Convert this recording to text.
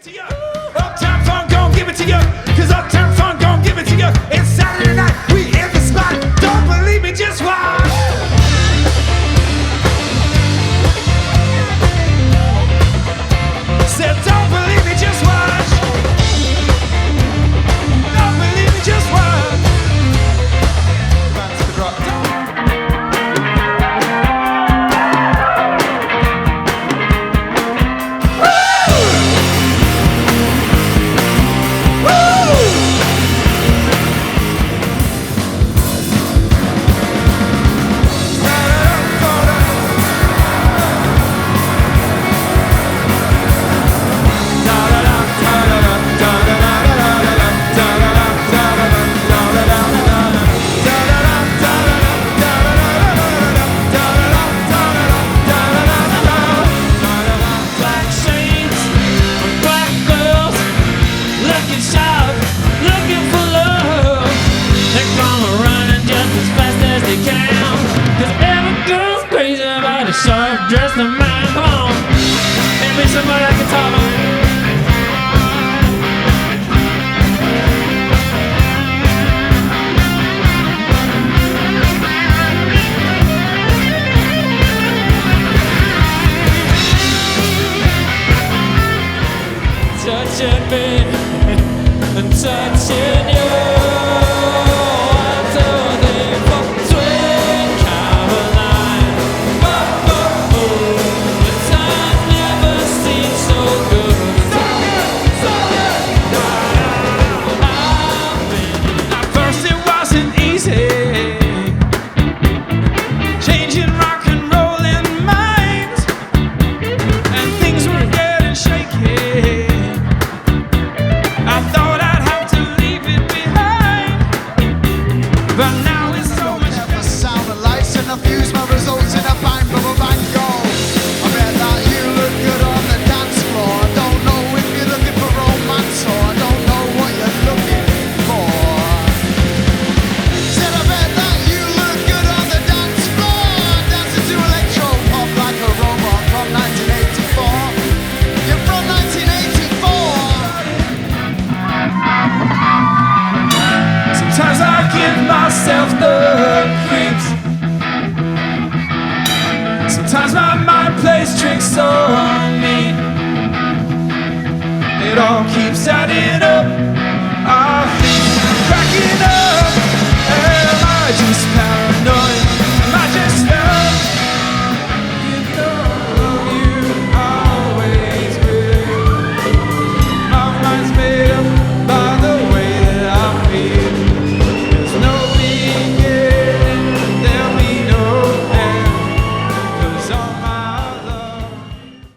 to you. Uptown fun, gon' give it to you. Cause uptown fun, gon' give it to you. It's Saturday night, we in the spot. Don't believe me, just watch. Said don't believe me, just watch. Don't believe me, just watch. That's the rock. Dressed in mine, come on. Hand me somebody I can talk on. Touching me and touching you. Sometimes I give myself the creeps. Sometimes my mind plays tricks on me. It all keeps adding up.